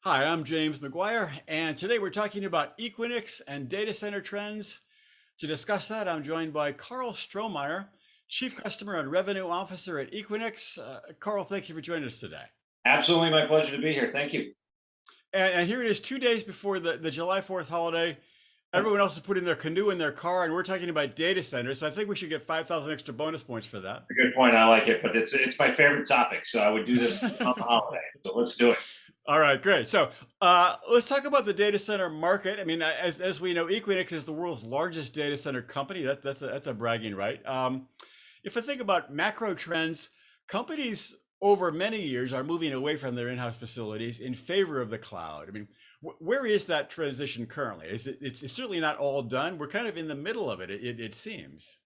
Hi, I'm James McGuire, and today we're talking about Equinix and data center trends. To discuss that, I'm joined by Karl Strohmeyer, Chief Customer and Revenue Officer at Equinix. Karl, thank you for joining us today. Absolutely my pleasure to be here. Thank you. And here it is 2 days before the July 4th holiday. Everyone else is putting their canoe in their car, and we're talking about data centers. So I think we should get 5,000 extra bonus points for that. A good point. I like it, but it's my favorite topic, so I would do this on the holiday. So let's do it. All right, great. So let's talk about the data center market. I mean, as we know, Equinix is the world's largest data center company. That's a bragging right. If I think about macro trends, companies over many years are moving away from their in-house facilities in favor of the cloud. I mean, where is that transition currently? It's certainly not all done. We're kind of in the middle of it seems.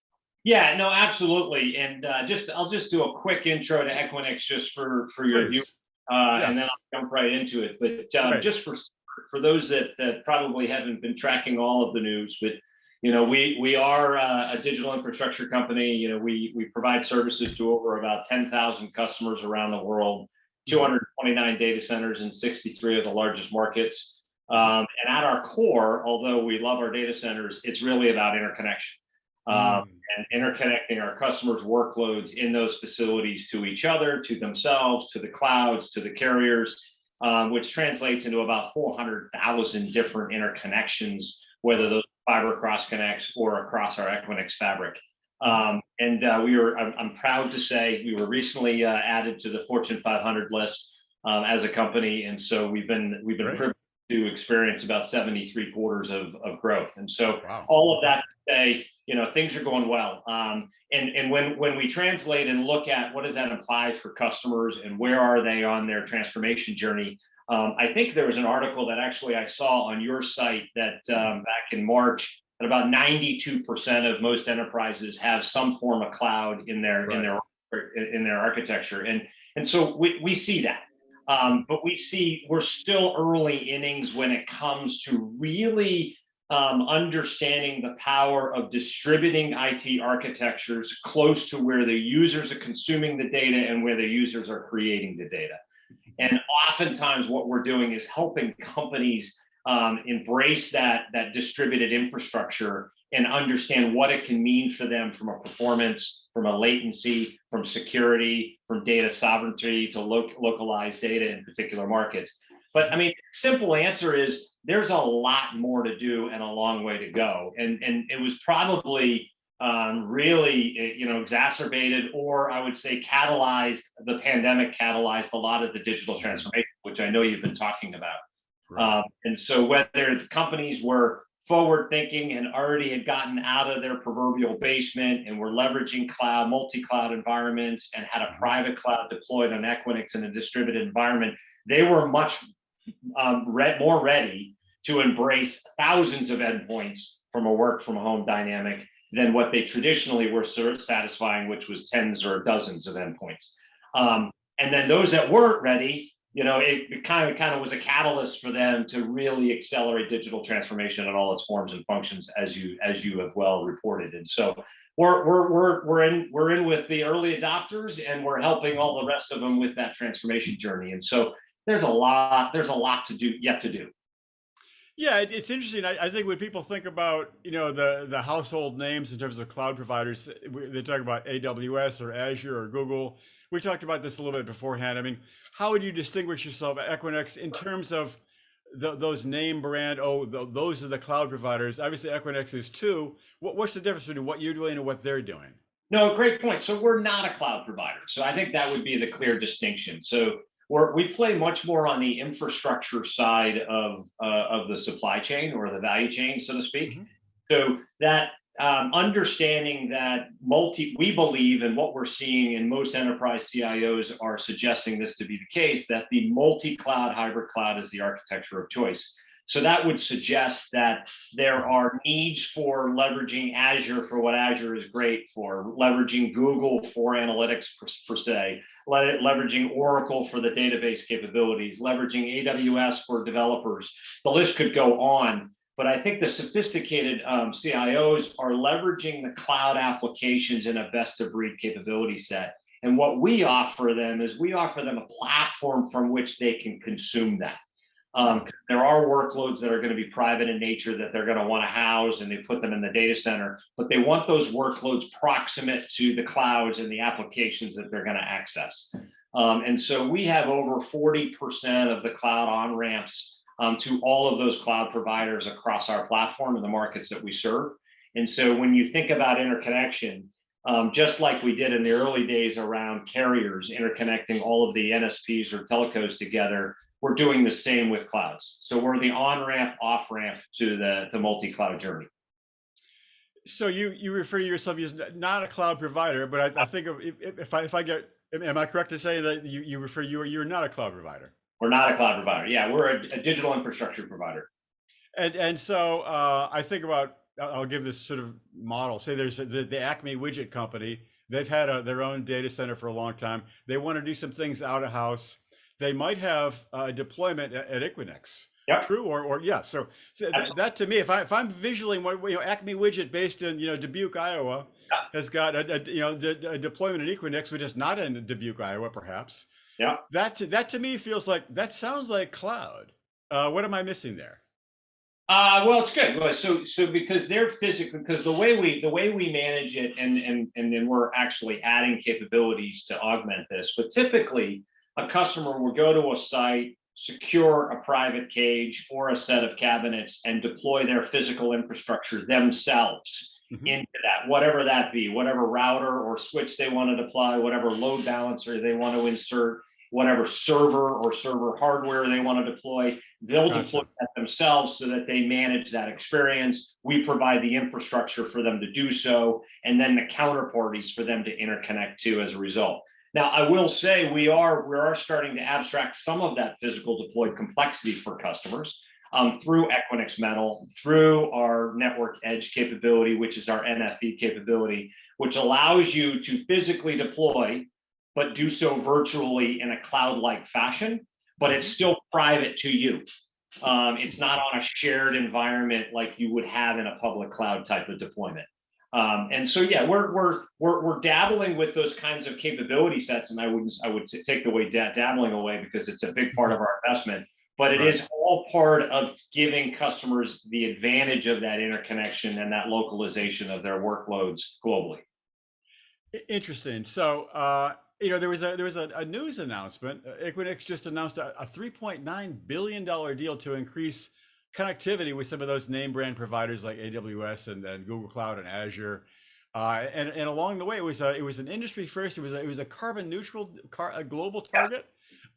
Yeah, no, absolutely. And I'll just do a quick intro to Equinix just for your view, Please. and then Yes. I'll jump right into it. But Great. just for those that probably haven't been tracking all of the news, but we are a digital infrastructure company. We provide services to over about 10,000 customers around the world, Mhm. 229 data centers in 63 of the largest markets. Mhm. And at our core, although we love our data centers, it's really about interconnection. Um, Mm. and interconnecting our customers' workloads in those facilities to each other, to themselves, to the clouds, to the carriers, which translates into about 400,000 different interconnections, whether Wow. those fiber cross connects or across our Equinix fabric. Mhm. I'm proud to say we were recently added to the Fortune 500 list as a company, and so we've been Great. privileged to experience about 73 quarters of growth. And so Wow. all of Okay. that to say, things are going well. And when we translate and look at what does that imply for customers and where are they on their transformation journey, I think there was an article that actually I saw on your site that Hmm. back in March that about 92% of most enterprises have some form of cloud in their Right. architecture, and so we see that. But we see we're still early innings when it comes to really understanding the power of distributing IT architectures close to where the users are consuming the data and where the users are creating the data. And oftentimes, what we're doing is helping companies embrace that distributed infrastructure and understand what it can mean for them from a performance, from a latency, from security, from data sovereignty to localized data in particular markets. But I mean, simple answer is there's a lot more to do and a long way to go. And it was probably really, exacerbated, or I would say catalyzed. The pandemic catalyzed a lot of the digital Mhm. transformation, which I know you've been talking about. Right. And so whether the companies were forward thinking and already had gotten out of their proverbial basement and were leveraging cloud, multi-cloud environments and had a Mhm. private cloud deployed on Equinix in a distributed environment, they were much more ready to embrace thousands of endpoints from a work from home dynamic than what they traditionally were satisfying, which was tens or dozens of endpoints. Mhm. And then those that weren't ready, it kind of was a catalyst for them to really accelerate digital transformation in all its forms and functions, as you have well reported. And so we're in with the early adopters, and we're helping Mhm. all the rest of them with that transformation journey. And so there's a lot to do yet to do. Yeah, it's interesting. I think when people think about the household names in terms of cloud providers, they talk about AWS or Azure or Google. We talked about this a little bit beforehand. I mean, how would you distinguish yourself at Equinix in terms of those name brand? Oh, those are the cloud providers. Obviously, Equinix is too. What's the difference between what you're doing and what they're doing? No, great point. So we're not a cloud provider. So I think that would be the clear distinction. So we play much more on the infrastructure side of the supply chain or the value chain, so to speak. Hmm. So that understanding that we believe, and what we're seeing in most enterprise CIOs are suggesting this to be the case, that the multi-cloud hybrid cloud is the architecture of choice. So that would suggest that there Hmm. are needs for leveraging Azure for what Azure is great for, leveraging Google for analytics per se, leveraging Oracle for the database capabilities, leveraging AWS for developers. The list could go on. But I think the sophisticated CIOs are leveraging the cloud applications in a best of breed capability set. And what we offer them is we offer them a platform from which they can consume that. There are workloads that are going to be private in nature that they're going to want to house, and they put them in the data center, but they want those workloads proximate to the clouds and the applications that they're going to access. And so we have over 40% of the cloud on-ramps to all of those cloud providers across our platform and the markets that we serve. And so when you think about interconnection, just like we did in the early days around carriers interconnecting all of the NSPs or telcos together, we're doing the same with clouds. So we're the on-ramp, off-ramp to the multi-cloud journey. So you refer to yourself as not a cloud provider, but I think if I get, am I correct to say that you refer you're not a cloud provider? We're not a cloud provider. Yeah, we're a digital infrastructure provider. And so I think about, I'll give this sort of model. Say there's the Acme widget company. They've had their own data center for a long time. They want to do some things out of house. They might have a deployment at Equinix. Yep. True or yeah. So that to me, if I'm visualing what Acme widget based in Dubuque, Iowa, has got a deployment at Equinix, which is not in Dubuque, Iowa, perhaps. Yeah. That to me feels like that sounds like cloud. What am I missing there? Well, it's good. Well, so because they're physical, because the way we manage it, and then we're actually adding capabilities to augment this. But typically, a customer will go to a site, secure a private cage or a set of cabinets, and deploy their physical infrastructure themselves into that, whatever that be, whatever router or switch they want to deploy, whatever load balancer they want to insert, whatever server or server hardware they want to deploy. They'll deploy that themselves so that they manage that experience. We provide the infrastructure for them to do so, and then the counterparties for them to interconnect to as a result. Now, I will say we are starting to abstract some of that physical deployed complexity for customers through Equinix Metal, through our network edge capability, which is our NFV capability, which allows you to physically deploy, but do so virtually in a cloud-like fashion, but it's still private to you. It's not on a shared environment like you would have in a public cloud type of deployment. And so, yeah, we're dabbling with those kinds of capability sets, and I would take the way dabbling away because it's a big part of our investment. But it is all part of giving customers the advantage of that interconnection and that localization of their workloads globally. Interesting. So there was a news announcement. Equinix just announced a $3.9 billion deal to increase connectivity with some of those name brand providers like AWS and Google Cloud and Azure. And along the way, it was an industry first. It was a carbon neutral a global target.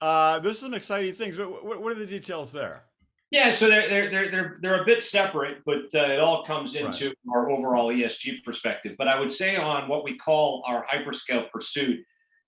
There's some exciting things. What are the details there? Yeah, so they're a bit separate, but it all comes into our overall ESG perspective. But I would say on what we call our hyperscale pursuit,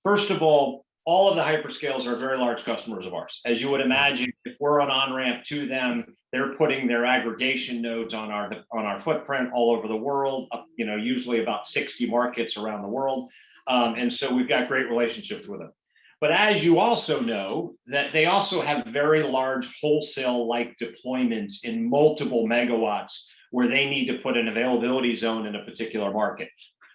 first of all of the hyperscales are very large customers of ours. As you would imagine, if we're an on-ramp to them, they're putting their aggregation nodes on our footprint all over the world, usually about 60 markets around the world. And so we've got great relationships with them. But as you also know, that they also have very large wholesale-like deployments in multiple megawatts where they need to put an availability zone in a particular market.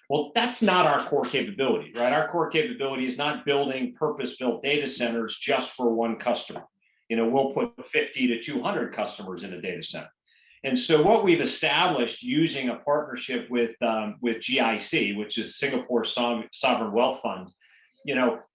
Well, that's not our core capability, right? Our core capability is not building purpose-built data centers just for one customer. We'll put 50 to 200 customers in a data center. And so what we've established using a partnership with GIC, which is Singapore Sovereign Wealth Fund,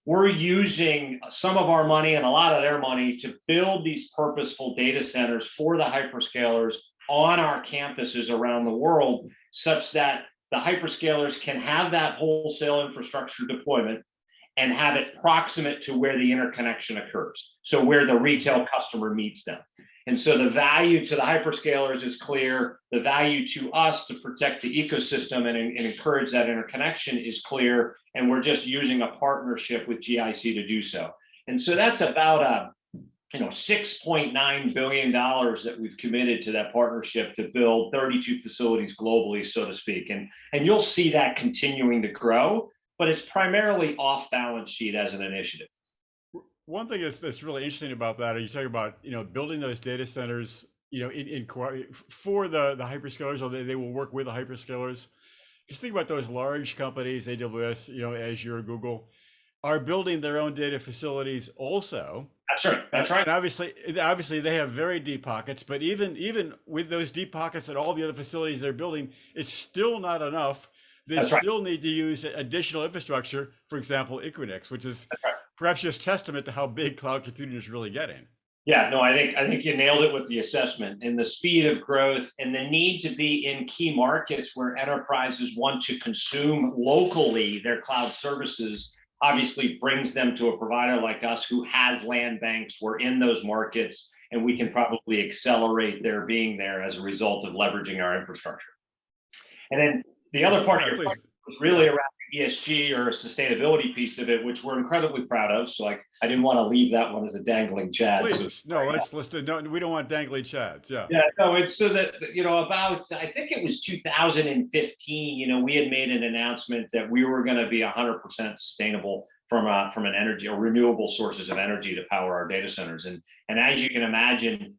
we're using some of our money and a lot of their money to build these purposeful data centers for the hyperscalers on our campuses around the world, such that the hyperscalers can have that wholesale infrastructure deployment and have it proximate to where the interconnection occurs, so where the retail customer meets them. And so the value to the hyperscalers is clear. The value to us to protect the ecosystem and encourage that interconnection is clear. And we're just using a partnership with GIC to do so. And so that's about $6.9 billion that we've committed to that partnership to build 32 facilities globally, so to speak. And you'll see that continuing to grow, but it's primarily off balance sheet as an initiative. One thing that's really interesting about that, you talk about building those data centers for the hyperscalers, or they will work with the hyperscalers. Just think about those large companies, AWS, Azure, Google. are building their own data facilities also. That's right. That's right. And obviously they have very deep pockets, but even with those deep pockets and all the other facilities they're building, it's still not enough. They That's right. still need to use additional infrastructure, for example, Equinix, which is That's right. perhaps just testament to how big cloud computing is really getting. Yeah, no, I think you nailed it with the assessment and the speed of growth and the need to be in key markets where enterprises want to consume locally their cloud services obviously brings them to a provider like us who has land banks. We're in those markets and we can probably accelerate their being there as a result of leveraging our infrastructure. And then the other part of Yeah, your please. question was really Yeah, around the ESG or sustainability piece of it, which we're incredibly proud of. So I didn't want to leave that one as a dangling Chad. So please. No, let's do. No, we don't want dangly chads. Yeah. yeah, no, it's so that about I think it was 2015. We had made an announcement that we were going to be 100% sustainable from an energy or renewable sources of energy to power our data centers. And as you can imagine,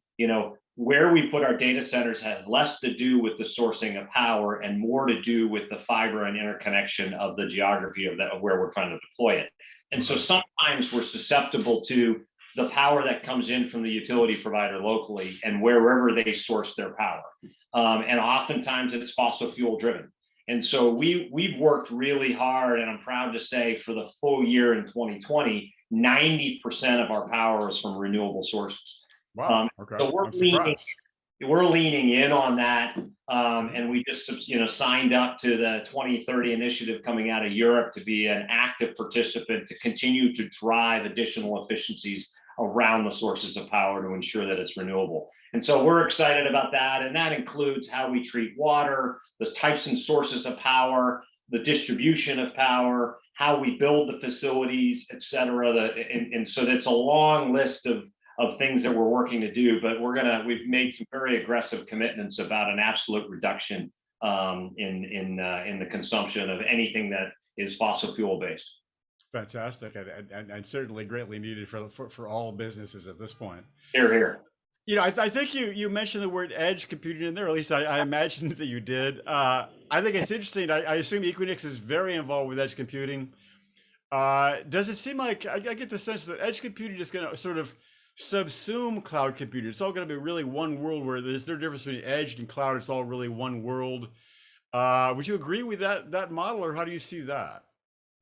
where we put our data centers has less to do with the sourcing of power and more to do with the fiber and interconnection of the geography of where we're trying to deploy it. And so sometimes we're susceptible to the power that comes in from the utility provider locally and wherever they source their power. And oftentimes it's fossil fuel driven. And so we've worked really hard, and I'm proud to say for the full year in 2020, 90% of our power is from renewable sources. Wow. Okay. So I'm surprised. we're leaning in on that, and we just signed up to the 2030 initiative coming out of Europe to be an active participant to continue to drive additional efficiencies around the sources of power to ensure that it's renewable. And so we're excited about that, and that includes how we treat water, the types and sources of power, the distribution of power, how we build the facilities, et cetera. And so that's a long list of things that we're working to do, but we've made some very aggressive commitments about an absolute reduction in the consumption of anything that is fossil fuel based. Fantastic, and certainly greatly needed for all businesses at this point. Here, here. I think you mentioned the word edge computing in there. At least I imagined that you did. I think it's interesting. I assume Equinix is very involved with edge computing. Does it seem like I get the sense that edge computing is going to sort of subsume cloud computing? It's all going to be really one world where there's no difference between edge and cloud. It's all really one world. Would you agree with that model, or how do you see that?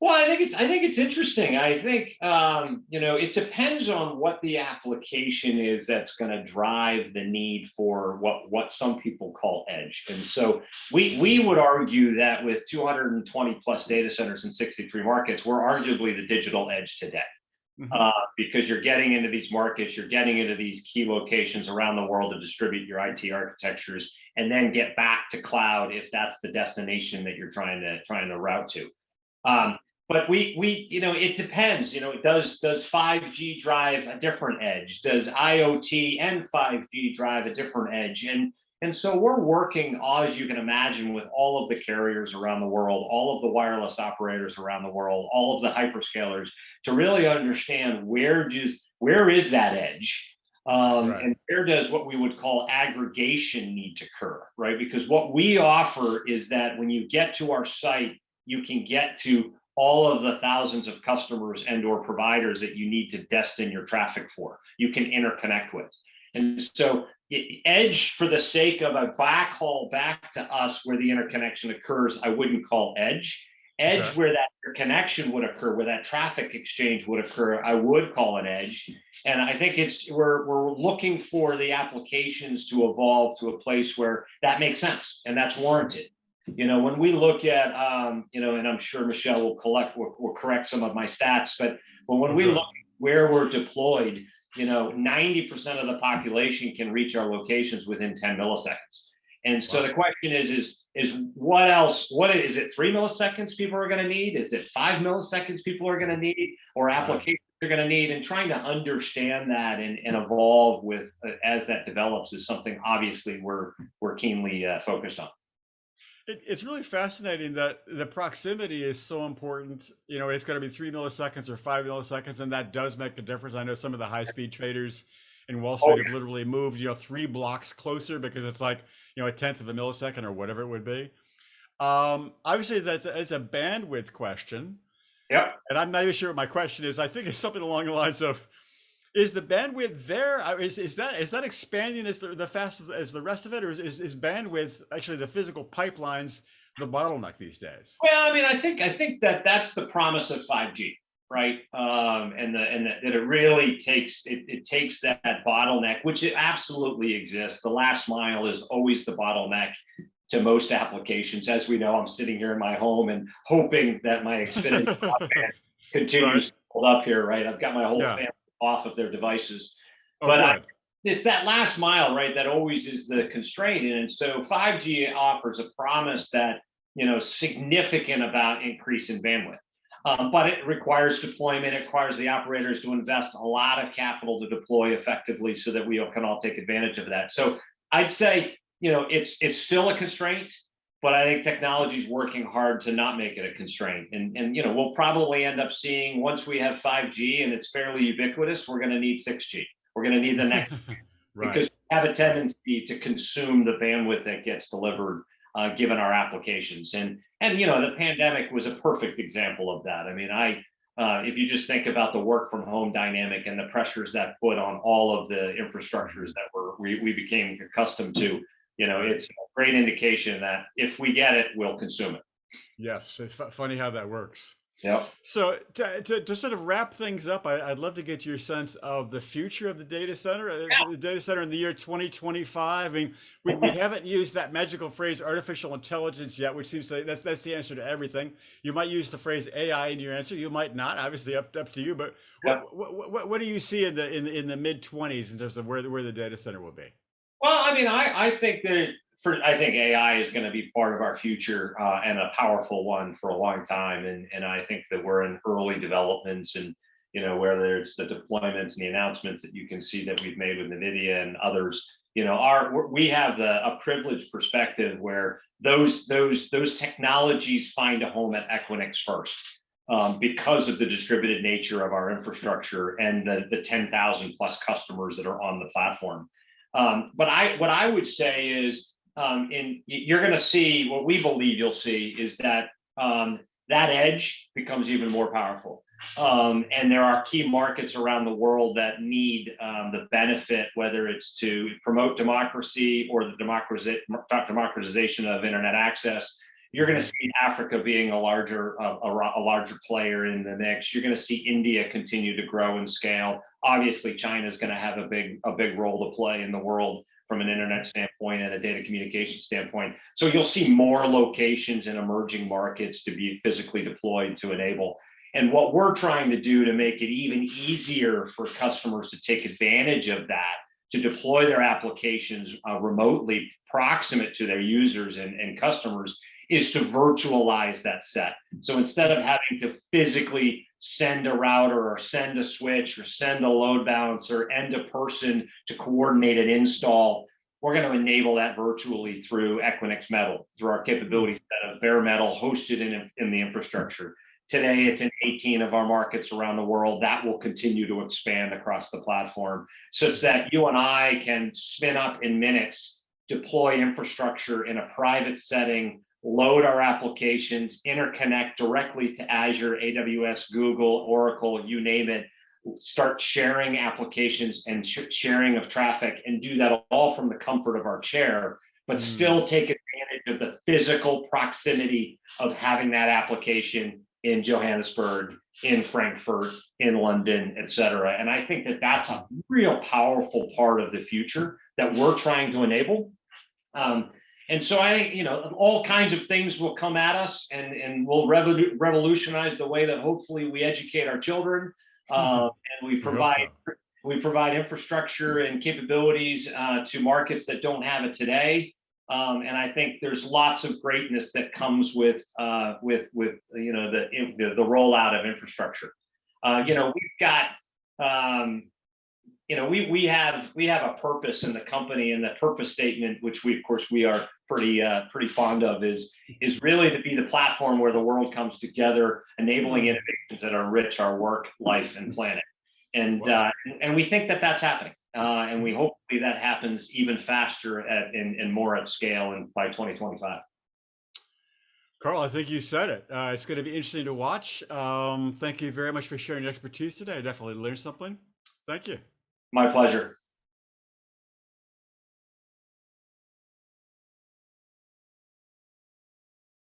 Well, I think it's interesting. I think it depends on what the application is that's going to drive the need for what some people call edge. And so we would argue that with 220 plus data centers in 63 markets, we're arguably the digital edge today. Because you're getting into these markets, you're getting into these key locations around the world to distribute your IT architectures, and then get back to cloud if that's the destination that you're trying to route to. But it depends. Does 5G drive a different edge? Does IoT and 5G drive a different edge? And so we're working, as you can imagine, with all of the carriers around the world, all of the wireless operators around the world, all of the hyperscalers to really understand where is that edge, Right. and where does what we would call aggregation need to occur, right? Because what we offer is that when you get to our site, you can get to all of the thousands of customers and or providers that you need to destine your traffic for, you can interconnect with. And so edge for the sake of a backhaul back to us where the interconnection occurs, I wouldn't call edge. Edge Okay. where that connection would occur, where that traffic exchange would occur, I would call an edge. And I think we're looking for the applications to evolve to a place where that makes sense and that's warranted. When we look at, and I'm sure Michelle will correct some of my stats, but when we Good. look where we're deployed, 90% of the population can reach our locations within 10 milliseconds. And so Wow. the question is what else? What is it? 3 milliseconds people are going to need? Is it 5 milliseconds people are going to need, or applications are going to need? And trying to understand that and evolve with as that develops is something obviously we're keenly focused on. It's really fascinating that the proximity is so important. It's going to be 3 milliseconds or 5 milliseconds, and that does make a difference. I know some of the high-speed traders in Wall Oh, Street have literally moved, 3 blocks closer because it's like, a tenth of a millisecond or whatever it would be. Obviously, it's a bandwidth question. Yep. And I'm not even sure what my question is. I think it's something along the lines of, is the bandwidth there? Is that expanding as the fast as the rest of it, or is bandwidth actually the physical pipelines the bottleneck these days? Well, I mean, I think that that's the promise of 5G, right? That it really takes that bottleneck, which it absolutely exists. The last mile is always the bottleneck to most applications. As we know, I'm sitting here in my home and hoping that my Xfinity broadband Right. continues to hold up here, right? I've got my whole Yeah. family off of their devices, Oh, but good. it's that last mile, right? That always is the constraint. And so 5G offers a promise that, significant about increase in bandwidth. But it requires deployment. It requires the operators to invest a lot of capital to deploy effectively so that we can all take advantage of that. So I'd say, it's still a constraint, but I think technology is working hard to not make it a constraint. And we'll probably end up seeing, once we have 5G and it's fairly ubiquitous, we're going to need 6G. We're going to need the next, Right. because we have a Right. tendency to consume the bandwidth that gets delivered, given our applications. And the pandemic was a perfect example of that. I mean, if you just think about the work from home dynamic and the pressures that put on all of the infrastructures Mhm. that we became accustomed to, Right. it's a great indication that if we get it, we'll consume it. Yes. It's funny how that works. Yep. So to sort of wrap things up, I'd love to get your sense of the future of the data center in the year 2025. I mean, we haven't used that magical phrase artificial intelligence yet, which seems to that's the answer to everything. You might use the phrase AI in your answer. You might not. Obviously, up to you. But Yep. what do you see in the mid 20s in terms of where the data center will be? Well, I mean, I think that I think AI is going to be part of our future, and a powerful one for a long time. And I think that we're in early developments, and whether it's the deployments and the announcements that you can see that we've made with NVIDIA and others, we have a privileged perspective where those technologies find a home at Equinix first. Because of the distributed nature of our infrastructure and the 10,000 plus customers that are on the platform. But what I would say is, you're going to see, what we believe you'll see is that, that edge becomes even more powerful. And there are key markets around the world that need, the benefit, whether it's to promote democracy or the democratization of internet access. You're going to Mhm. see Africa being a larger player in the mix. You're going to see India continue to grow and scale. Obviously, China is going to have a big role to play in the world from an internet standpoint and a data communication standpoint. So you'll see more locations in emerging markets to be physically deployed to enable. And what we're trying to do to make it even easier for customers to take advantage of that, to deploy their applications, remotely proximate to their users and customers, is to virtualize that set. So instead of having to physically send a router or send a switch or send a load balancer and a person to coordinate an install, we're going to enable that virtually through Equinix Metal, through our capability set of bare metal hosted in the infrastructure. Today, it's in 18 of our markets around the world. That will continue to expand across the platform, such that you and I can spin up in minutes, deploy infrastructure in a private setting, load our applications, interconnect directly to Azure, AWS, Google, Oracle, you name it, start sharing applications and sharing of traffic, and do that all from the comfort of our chair, but Mm. still take advantage of the physical proximity of having that application in Johannesburg, in Frankfurt, in London, et cetera. And I think that that's a real powerful part of the future that we're trying to enable. And so I think, all kinds of things will come at us, and will revolutionize the way that hopefully we educate our children, and we We hope provide so. infrastructure and capabilities, to markets that don't have it today. And I think there's lots of greatness that comes with the rollout of infrastructure. We've got, we have a purpose in the company, and the purpose statement, which we of course we are pretty fond of, is really to be the platform where the world comes together, enabling Mm. innovations that enrich our work, life, and planet. And Wow. uh, and we think that that's happening, and we hopefully that happens even faster and more at scale, and by 2025. Carl, I think you said it. It's going to be interesting to watch. Thank you very much for sharing your expertise today. I definitely learned something. Thank you. My pleasure.